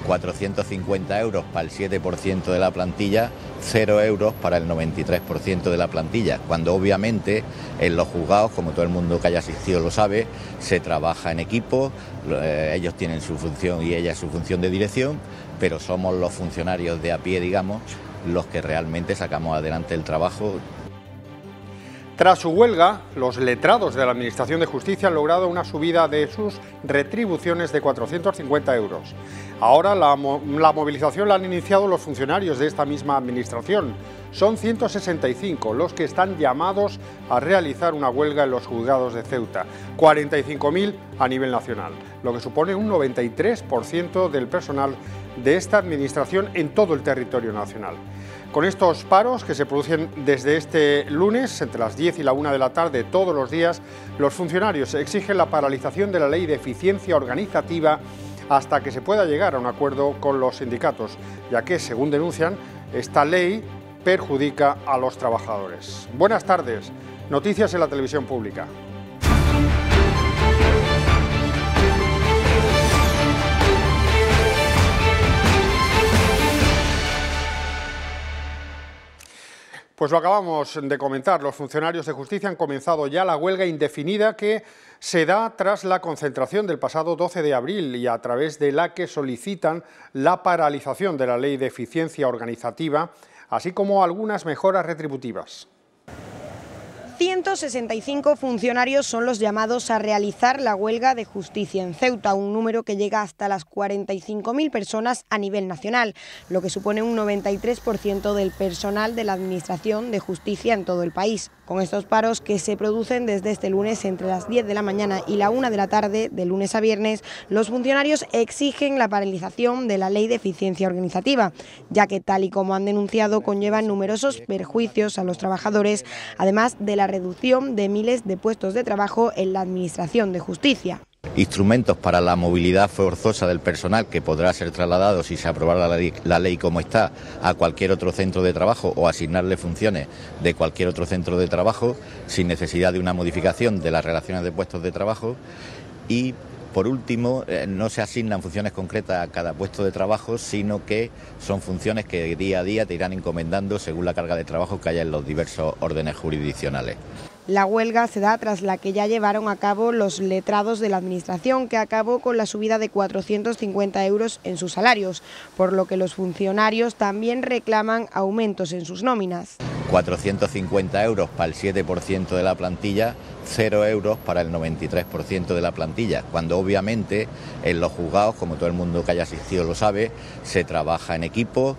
450 euros para el 7% de la plantilla, 0 euros para el 93% de la plantilla, cuando obviamente en los juzgados, como todo el mundo que haya asistido lo sabe, se trabaja en equipo, ellos tienen su función y ella su función de dirección, pero somos los funcionarios de a pie, digamos, los que realmente sacamos adelante el trabajo. Tras su huelga, los letrados de la Administración de Justicia han logrado una subida de sus retribuciones de 450 euros. Ahora la movilización la han iniciado los funcionarios de esta misma Administración. Son 165 los que están llamados a realizar una huelga en los juzgados de Ceuta, 45.000 a nivel nacional, lo que supone un 93% del personal de esta Administración en todo el territorio nacional. Con estos paros que se producen desde este lunes, entre las 10 y la 1 de la tarde todos los días, los funcionarios exigen la paralización de la Ley de Eficiencia Organizativa hasta que se pueda llegar a un acuerdo con los sindicatos, ya que, según denuncian, esta ley perjudica a los trabajadores. Buenas tardes, noticias en la televisión pública. Pues lo acabamos de comentar, los funcionarios de justicia han comenzado ya la huelga indefinida que se da tras la concentración del pasado 12 de abril y a través de la que solicitan la paralización de la Ley de Eficiencia Organizativa, así como algunas mejoras retributivas. 165 funcionarios son los llamados a realizar la huelga de justicia en Ceuta, un número que llega hasta las 45.000 personas a nivel nacional, lo que supone un 93% del personal de la Administración de Justicia en todo el país. Con estos paros que se producen desde este lunes entre las 10 de la mañana y la 1 de la tarde, de lunes a viernes, los funcionarios exigen la paralización de la Ley de Eficiencia Organizativa, ya que, tal y como han denunciado, conllevan numerosos perjuicios a los trabajadores, además de la reducción de miles de puestos de trabajo en la Administración de Justicia. Instrumentos para la movilidad forzosa del personal que podrá ser trasladado, si se aprobara la ley como está, a cualquier otro centro de trabajo o asignarle funciones de cualquier otro centro de trabajo sin necesidad de una modificación de las relaciones de puestos de trabajo. Y por último, no se asignan funciones concretas a cada puesto de trabajo, sino que son funciones que día a día te irán encomendando según la carga de trabajo que haya en los diversos órdenes jurisdiccionales. La huelga se da tras la que ya llevaron a cabo los letrados de la Administración, que acabó con la subida de 450 euros en sus salarios, por lo que los funcionarios también reclaman aumentos en sus nóminas. 450 euros para el 7% de la plantilla, 0 euros para el 93% de la plantilla, cuando obviamente en los juzgados, como todo el mundo que haya asistido lo sabe, se trabaja en equipo,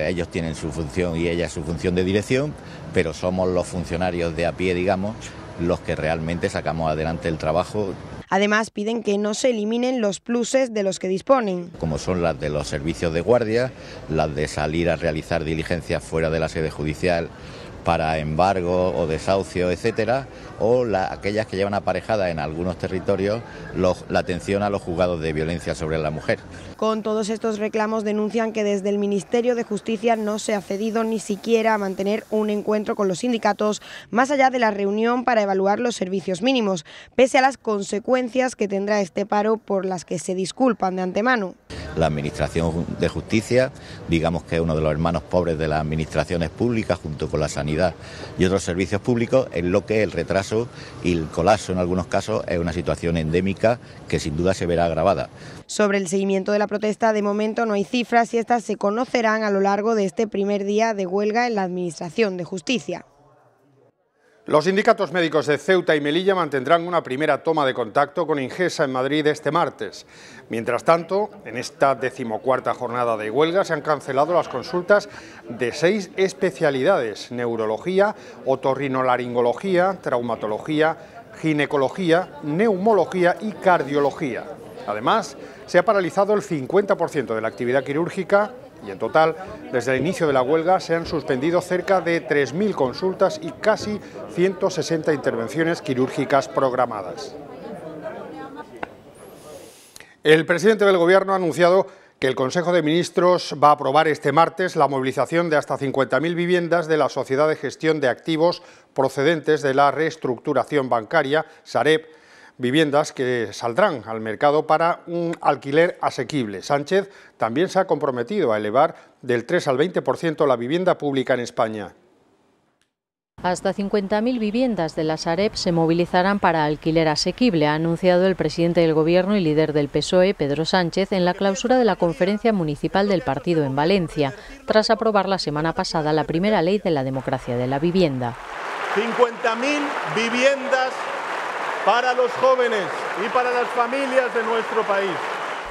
ellos tienen su función y ella su función de dirección, pero somos los funcionarios de a pie, digamos, los que realmente sacamos adelante el trabajo. Además, piden que no se eliminen los pluses de los que disponen, como son las de los servicios de guardia, las de salir a realizar diligencias fuera de la sede judicial para embargo o desahucio, etcétera, o aquellas que llevan aparejada en algunos territorios la atención a los juzgados de violencia sobre la mujer. Con todos estos reclamos denuncian que desde el Ministerio de Justicia no se ha cedido ni siquiera a mantener un encuentro con los sindicatos, más allá de la reunión para evaluar los servicios mínimos, pese a las consecuencias que tendrá este paro, por las que se disculpan de antemano. La Administración de Justicia, digamos que es uno de los hermanos pobres de las administraciones públicas, junto con la sanidad y otros servicios públicos, en lo que el retraso y el colapso en algunos casos es una situación endémica que sin duda se verá agravada. Sobre el seguimiento de la protesta, de momento no hay cifras y estas se conocerán a lo largo de este primer día de huelga en la Administración de Justicia. Los sindicatos médicos de Ceuta y Melilla mantendrán una primera toma de contacto con Ingesa en Madrid este martes. Mientras tanto, en esta 14ª jornada de huelga se han cancelado las consultas de 6 especialidades: neurología, otorrinolaringología, traumatología, ginecología, neumología y cardiología. Además, se ha paralizado el 50% de la actividad quirúrgica y en total, desde el inicio de la huelga, se han suspendido cerca de 3.000 consultas y casi 160 intervenciones quirúrgicas programadas. El presidente del Gobierno ha anunciado que el Consejo de Ministros va a aprobar este martes la movilización de hasta 50.000 viviendas de la Sociedad de Gestión de Activos procedentes de la reestructuración bancaria, Sareb, viviendas que saldrán al mercado para un alquiler asequible. Sánchez también se ha comprometido a elevar del 3 al 20% la vivienda pública en España. Hasta 50.000 viviendas de la Sareb se movilizarán para alquiler asequible, ha anunciado el presidente del Gobierno y líder del PSOE, Pedro Sánchez, en la clausura de la conferencia municipal del partido en Valencia, tras aprobar la semana pasada la primera ley de la democracia de la vivienda. 50.000 viviendas para los jóvenes y para las familias de nuestro país.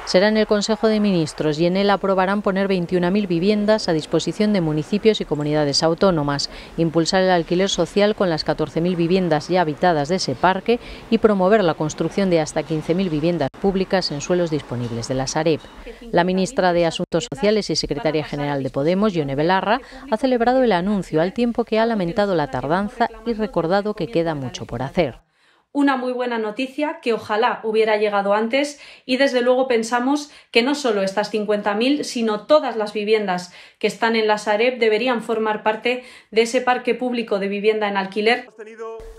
Será en el Consejo de Ministros y en él aprobarán poner 21.000 viviendas a disposición de municipios y comunidades autónomas, impulsar el alquiler social con las 14.000 viviendas ya habitadas de ese parque y promover la construcción de hasta 15.000 viviendas públicas en suelos disponibles de la Sareb. La ministra de Asuntos Sociales y secretaria general de Podemos, Ione Belarra, ha celebrado el anuncio al tiempo que ha lamentado la tardanza y recordado que queda mucho por hacer. Una muy buena noticia que ojalá hubiera llegado antes y desde luego pensamos que no solo estas 50.000, sino todas las viviendas que están en la Sareb deberían formar parte de ese parque público de vivienda en alquiler.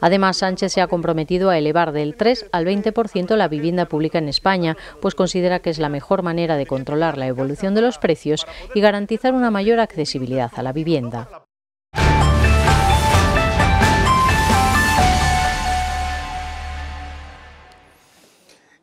Además, Sánchez se ha comprometido a elevar del 3 al 20% la vivienda pública en España, pues considera que es la mejor manera de controlar la evolución de los precios y garantizar una mayor accesibilidad a la vivienda.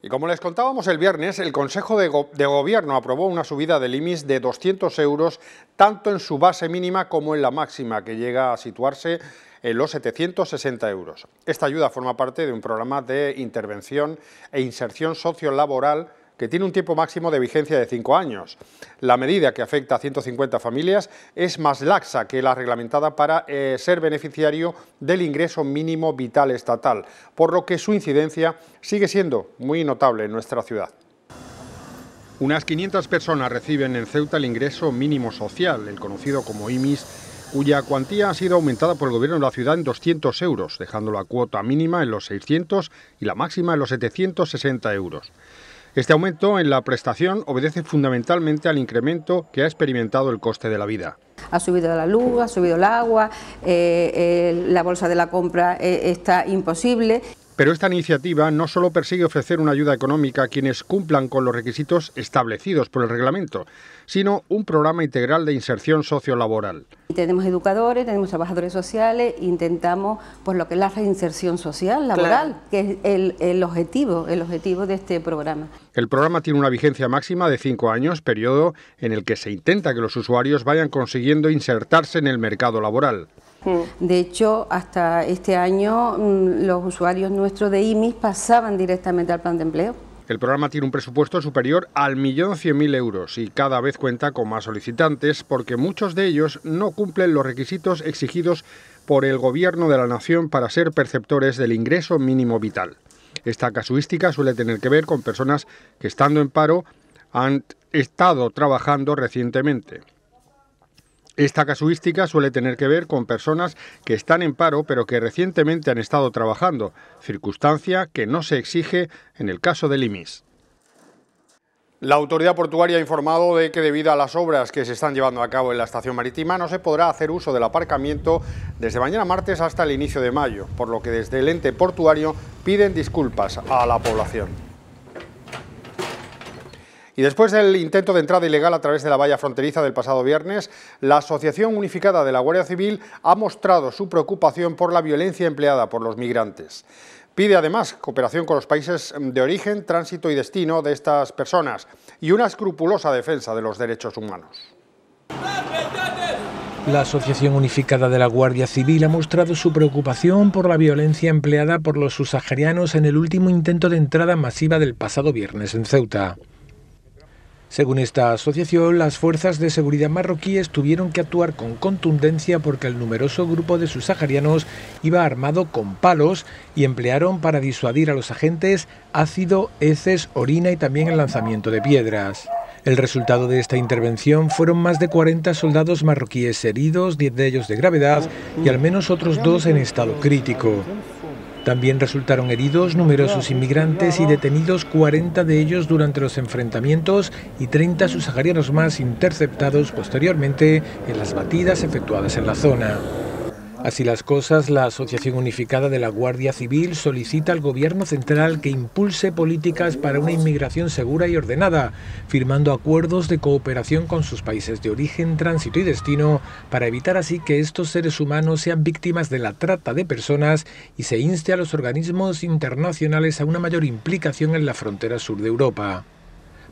Y como les contábamos el viernes, el Consejo de Gobierno aprobó una subida del IMIS de 200 euros, tanto en su base mínima como en la máxima, que llega a situarse en los 760 euros. Esta ayuda forma parte de un programa de intervención e inserción sociolaboral que tiene un tiempo máximo de vigencia de 5 años. La medida, que afecta a 150 familias, es más laxa que la reglamentada para ser beneficiario del ingreso mínimo vital estatal, por lo que su incidencia sigue siendo muy notable en nuestra ciudad. Unas 500 personas reciben en Ceuta el ingreso mínimo social, el conocido como IMIS, cuya cuantía ha sido aumentada por el Gobierno de la ciudad en 200 euros, dejando la cuota mínima en los 600 y la máxima en los 760 euros. Este aumento en la prestación obedece fundamentalmente al incremento que ha experimentado el coste de la vida. Ha subido la luz, ha subido el agua, la bolsa de la compra está imposible. Pero esta iniciativa no solo persigue ofrecer una ayuda económica a quienes cumplan con los requisitos establecidos por el reglamento, sino un programa integral de inserción sociolaboral. Tenemos educadores, tenemos trabajadores sociales, intentamos pues lo que es la reinserción social, laboral, claro, que es el objetivo de este programa. El programa tiene una vigencia máxima de 5 años, periodo en el que se intenta que los usuarios vayan consiguiendo insertarse en el mercado laboral. De hecho, hasta este año los usuarios nuestros de IMIS pasaban directamente al plan de empleo. El programa tiene un presupuesto superior al 1.100.000 euros y cada vez cuenta con más solicitantes porque muchos de ellos no cumplen los requisitos exigidos por el Gobierno de la Nación para ser perceptores del ingreso mínimo vital. Esta casuística suele tener que ver con personas que, estando en paro, han estado trabajando recientemente. Esta casuística suele tener que ver con personas que están en paro pero que recientemente han estado trabajando, circunstancia que no se exige en el caso del IMIS. La autoridad portuaria ha informado de que debido a las obras que se están llevando a cabo en la estación marítima no se podrá hacer uso del aparcamiento desde mañana martes hasta el inicio de mayo, por lo que desde el ente portuario piden disculpas a la población. Y después del intento de entrada ilegal a través de la valla fronteriza del pasado viernes, la Asociación Unificada de la Guardia Civil ha mostrado su preocupación por la violencia empleada por los migrantes. Pide además cooperación con los países de origen, tránsito y destino de estas personas y una escrupulosa defensa de los derechos humanos. La Asociación Unificada de la Guardia Civil ha mostrado su preocupación por la violencia empleada por los subsaharianos en el último intento de entrada masiva del pasado viernes en Ceuta. Según esta asociación, las fuerzas de seguridad marroquíes tuvieron que actuar con contundencia porque el numeroso grupo de subsaharianos iba armado con palos y emplearon para disuadir a los agentes ácido, heces, orina y también el lanzamiento de piedras. El resultado de esta intervención fueron más de 40 soldados marroquíes heridos, 10 de ellos de gravedad y al menos otros 2 en estado crítico. También resultaron heridos numerosos inmigrantes y detenidos 40 de ellos durante los enfrentamientos y 30 subsaharianos más interceptados posteriormente en las batidas efectuadas en la zona. Así las cosas, la Asociación Unificada de la Guardia Civil solicita al Gobierno central que impulse políticas para una inmigración segura y ordenada, firmando acuerdos de cooperación con sus países de origen, tránsito y destino, para evitar así que estos seres humanos sean víctimas de la trata de personas, y se inste a los organismos internacionales a una mayor implicación en la frontera sur de Europa.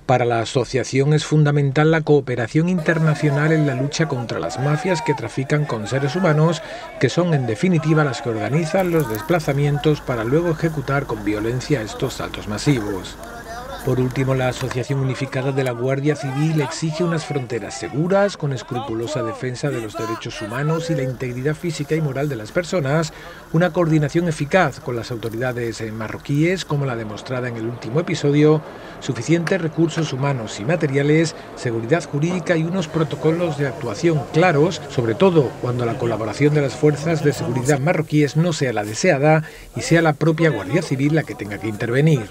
Para la asociación es fundamental la cooperación internacional en la lucha contra las mafias que trafican con seres humanos, que son en definitiva las que organizan los desplazamientos para luego ejecutar con violencia estos saltos masivos. Por último, la Asociación Unificada de la Guardia Civil exige unas fronteras seguras, con escrupulosa defensa de los derechos humanos y la integridad física y moral de las personas, una coordinación eficaz con las autoridades marroquíes, como la demostrada en el último episodio, suficientes recursos humanos y materiales, seguridad jurídica y unos protocolos de actuación claros, sobre todo cuando la colaboración de las fuerzas de seguridad marroquíes no sea la deseada y sea la propia Guardia Civil la que tenga que intervenir.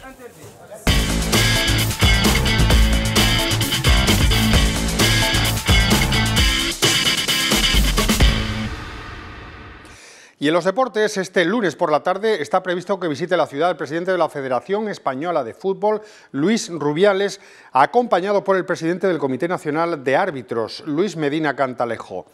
Y en los deportes, este lunes por la tarde está previsto que visite la ciudad el presidente de la Federación Española de Fútbol, Luis Rubiales, acompañado por el presidente del Comité Nacional de Árbitros, Luis Medina Cantalejo.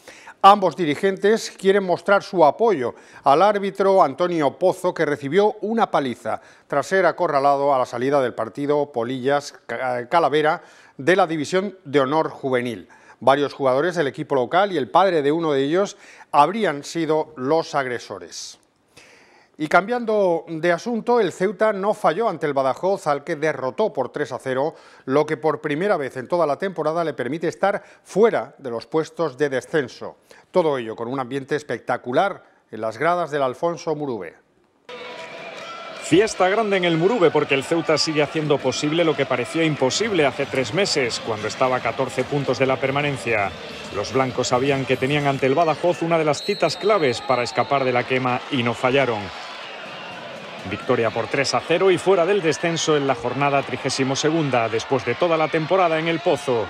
Ambos dirigentes quieren mostrar su apoyo al árbitro Antonio Pozo, que recibió una paliza tras ser acorralado a la salida del partido Polillas-Calavera de la División de Honor Juvenil. Varios jugadores del equipo local y el padre de uno de ellos habrían sido los agresores. Y cambiando de asunto, el Ceuta no falló ante el Badajoz, al que derrotó por 3-0, lo que por primera vez en toda la temporada le permite estar fuera de los puestos de descenso. Todo ello con un ambiente espectacular en las gradas del Alfonso Murube. Fiesta grande en el Murube, porque el Ceuta sigue haciendo posible lo que parecía imposible hace 3 meses, cuando estaba a 14 puntos de la permanencia. Los blancos sabían que tenían ante el Badajoz una de las citas claves para escapar de la quema y no fallaron. Victoria por 3-0 y fuera del descenso en la jornada 32ª, después de toda la temporada en El Pozo.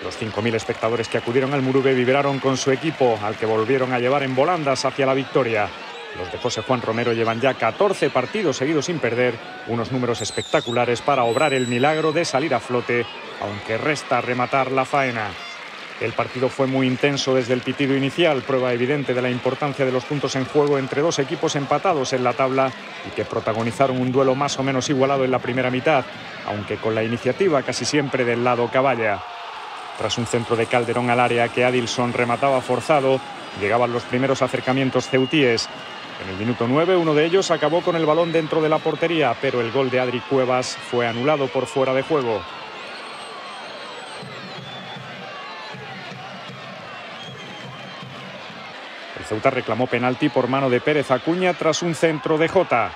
Los 5.000 espectadores que acudieron al Murube vibraron con su equipo, al que volvieron a llevar en volandas hacia la victoria. Los de José Juan Romero llevan ya 14 partidos seguidos sin perder, unos números espectaculares para obrar el milagro de salir a flote, aunque resta rematar la faena. El partido fue muy intenso desde el pitido inicial, prueba evidente de la importancia de los puntos en juego entre dos equipos empatados en la tabla y que protagonizaron un duelo más o menos igualado en la primera mitad, aunque con la iniciativa casi siempre del lado caballa. Tras un centro de Calderón al área que Adilson remataba forzado, llegaban los primeros acercamientos ceutíes. En el minuto 9, uno de ellos acabó con el balón dentro de la portería, pero el gol de Adri Cuevas fue anulado por fuera de juego. El Ceuta reclamó penalti por mano de Pérez Acuña tras un centro de Jota.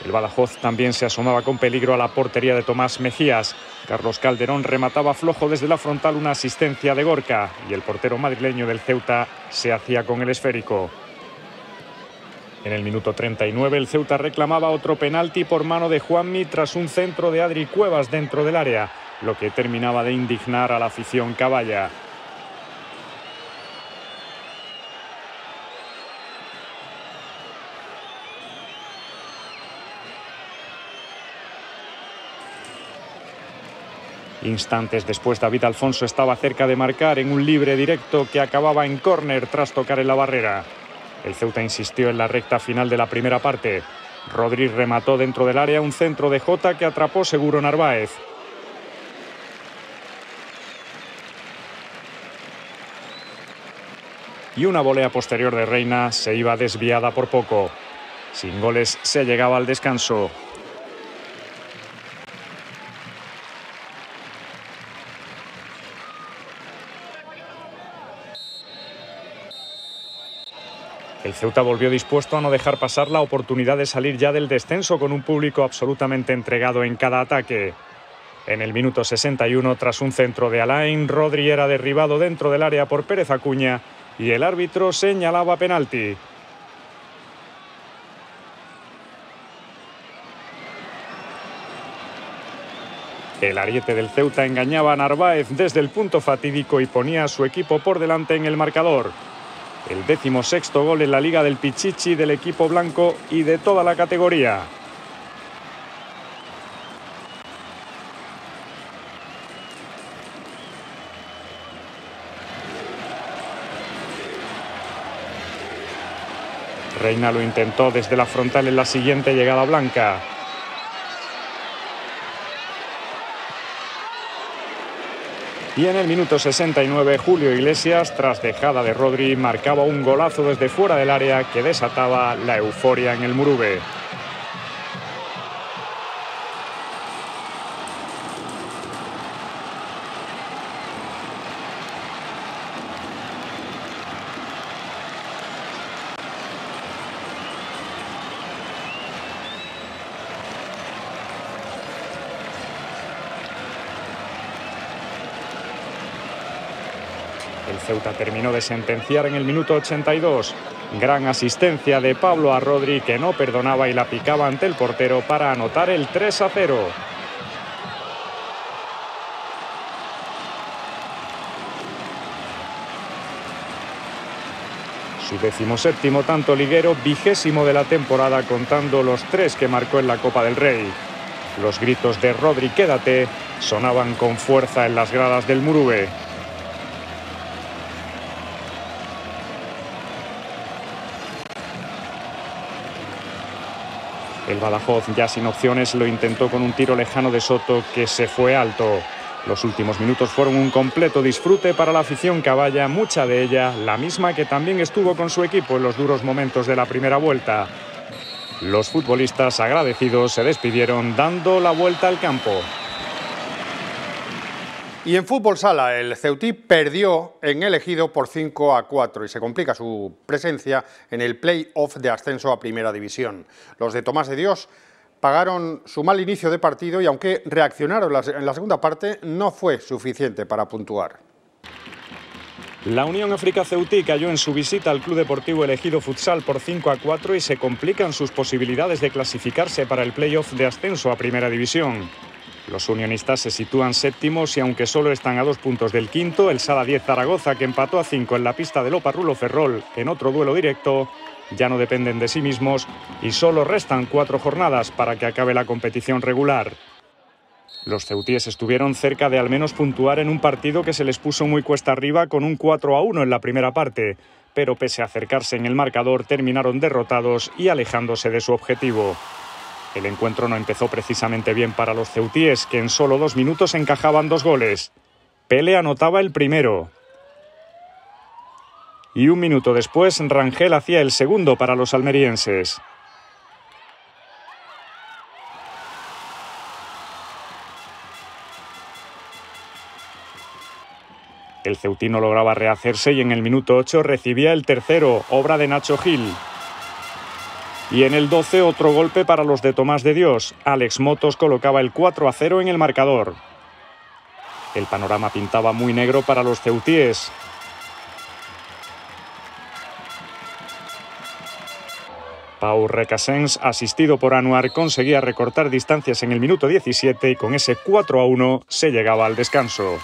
El Badajoz también se asomaba con peligro a la portería de Tomás Mejías. Carlos Calderón remataba flojo desde la frontal una asistencia de Gorka y el portero madrileño del Ceuta se hacía con el esférico. En el minuto 39 el Ceuta reclamaba otro penalti por mano de Juanmi tras un centro de Adri Cuevas dentro del área, lo que terminaba de indignar a la afición caballa. Instantes después, David Alfonso estaba cerca de marcar en un libre directo que acababa en córner tras tocar en la barrera. El Ceuta insistió en la recta final de la primera parte. Rodri remató dentro del área un centro de Jota que atrapó seguro Narváez. Y una volea posterior de Reina se iba desviada por poco. Sin goles se llegaba al descanso. El Ceuta volvió dispuesto a no dejar pasar la oportunidad de salir ya del descenso con un público absolutamente entregado en cada ataque. En el minuto 61, tras un centro de Alain, Rodri era derribado dentro del área por Pérez Acuña y el árbitro señalaba penalti. El ariete del Ceuta engañaba a Narváez desde el punto fatídico y ponía a su equipo por delante en el marcador. El 16º gol en la Liga del Pichichi del equipo blanco y de toda la categoría. Reina lo intentó desde la frontal en la siguiente llegada blanca. Y en el minuto 69, Julio Iglesias, tras dejada de Rodri, marcaba un golazo desde fuera del área que desataba la euforia en el Murube. El Ceuta terminó de sentenciar en el minuto 82. Gran asistencia de Pablo a Rodri, que no perdonaba y la picaba ante el portero para anotar el 3-0. Su 17º tanto liguero, 20º de la temporada, contando los 3 que marcó en la Copa del Rey. Los gritos de Rodri, quédate, sonaban con fuerza en las gradas del Murube. El Badajoz, ya sin opciones, lo intentó con un tiro lejano de Soto que se fue alto. Los últimos minutos fueron un completo disfrute para la afición caballa, mucha de ella la misma que también estuvo con su equipo en los duros momentos de la primera vuelta. Los futbolistas, agradecidos, se despidieron dando la vuelta al campo. Y en fútbol sala, el Ceutí perdió en el Ejido por 5-4 y se complica su presencia en el play-off de ascenso a Primera División. Los de Tomás de Dios pagaron su mal inicio de partido y aunque reaccionaron en la segunda parte, no fue suficiente para puntuar. La Unión África Ceutí cayó en su visita al Club Deportivo El Ejido Futsal por 5-4 y se complican sus posibilidades de clasificarse para el play-off de ascenso a Primera División. Los unionistas se sitúan séptimos y aunque solo están a 2 puntos del quinto, el Sala 10 Zaragoza, que empató a 5 en la pista del Oparrulo Ferrol en otro duelo directo, ya no dependen de sí mismos y solo restan 4 jornadas para que acabe la competición regular. Los ceutíes estuvieron cerca de al menos puntuar en un partido que se les puso muy cuesta arriba con un 4-1 en la primera parte, pero pese a acercarse en el marcador terminaron derrotados y alejándose de su objetivo. El encuentro no empezó precisamente bien para los ceutíes, que en solo 2 minutos encajaban 2 goles. Pele anotaba el primero. Y 1 minuto después, Rangel hacía el segundo para los almerienses. El Ceutí no lograba rehacerse y en el minuto 8 recibía el tercero, obra de Nacho Gil. Y en el 12 otro golpe para los de Tomás de Dios. Alex Motos colocaba el 4-0 en el marcador. El panorama pintaba muy negro para los ceutíes. Pau Recasens, asistido por Anuar, conseguía recortar distancias en el minuto 17 y con ese 4-1 se llegaba al descanso.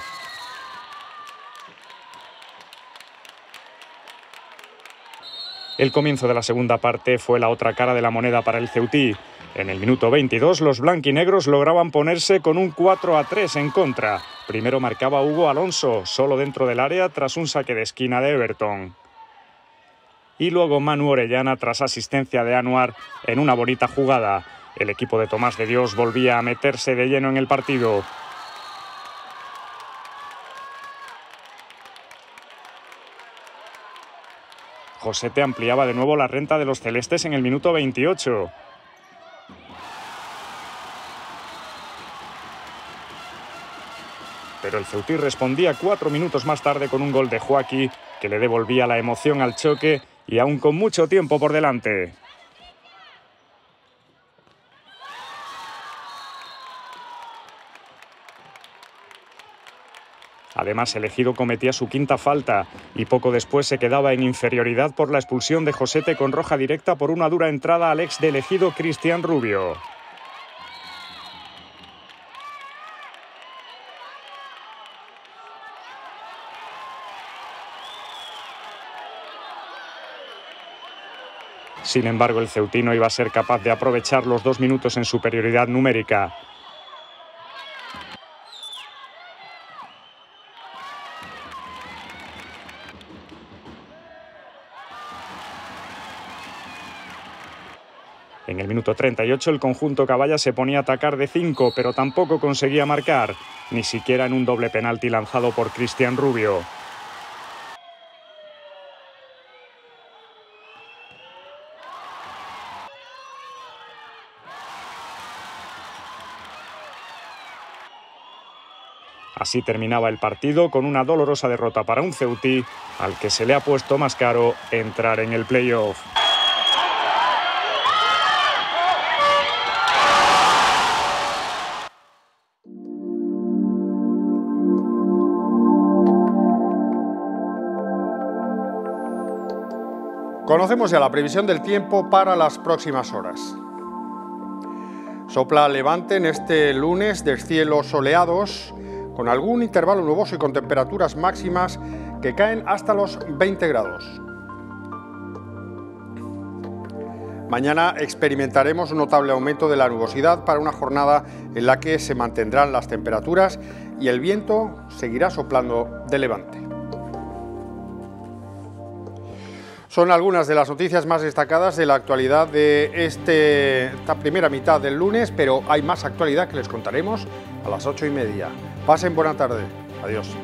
El comienzo de la segunda parte fue la otra cara de la moneda para el Ceutí. En el minuto 22 los blanquinegros lograban ponerse con un 4-3 en contra. Primero marcaba Hugo Alonso, solo dentro del área tras un saque de esquina de Everton. Y luego Manu Orellana tras asistencia de Anuar en una bonita jugada. El equipo de Tomás de Dios volvía a meterse de lleno en el partido. Josete ampliaba de nuevo la renta de los celestes en el minuto 28. Pero el Ceutí respondía 4 minutos más tarde con un gol de Joaquí que le devolvía la emoción al choque y aún con mucho tiempo por delante. Además, el Ejido cometía su quinta falta y poco después se quedaba en inferioridad por la expulsión de Josete con roja directa por una dura entrada al ex del Ejido, Cristian Rubio. Sin embargo, el ceutino iba a ser capaz de aprovechar los 2 minutos en superioridad numérica. En el minuto 38 el conjunto caballa se ponía a atacar de 5, pero tampoco conseguía marcar, ni siquiera en un doble penalti lanzado por Cristian Rubio. Así terminaba el partido con una dolorosa derrota para un ceutí al que se le ha puesto más caro entrar en el playoff. Conocemos ya la previsión del tiempo para las próximas horas. Sopla levante en este lunes de cielos soleados, con algún intervalo nuboso y con temperaturas máximas que caen hasta los 20 grados. Mañana experimentaremos un notable aumento de la nubosidad para una jornada en la que se mantendrán las temperaturas y el viento seguirá soplando de levante. Son algunas de las noticias más destacadas de la actualidad de esta primera mitad del lunes, pero hay más actualidad que les contaremos a las 8:30. Pasen buena tarde. Adiós.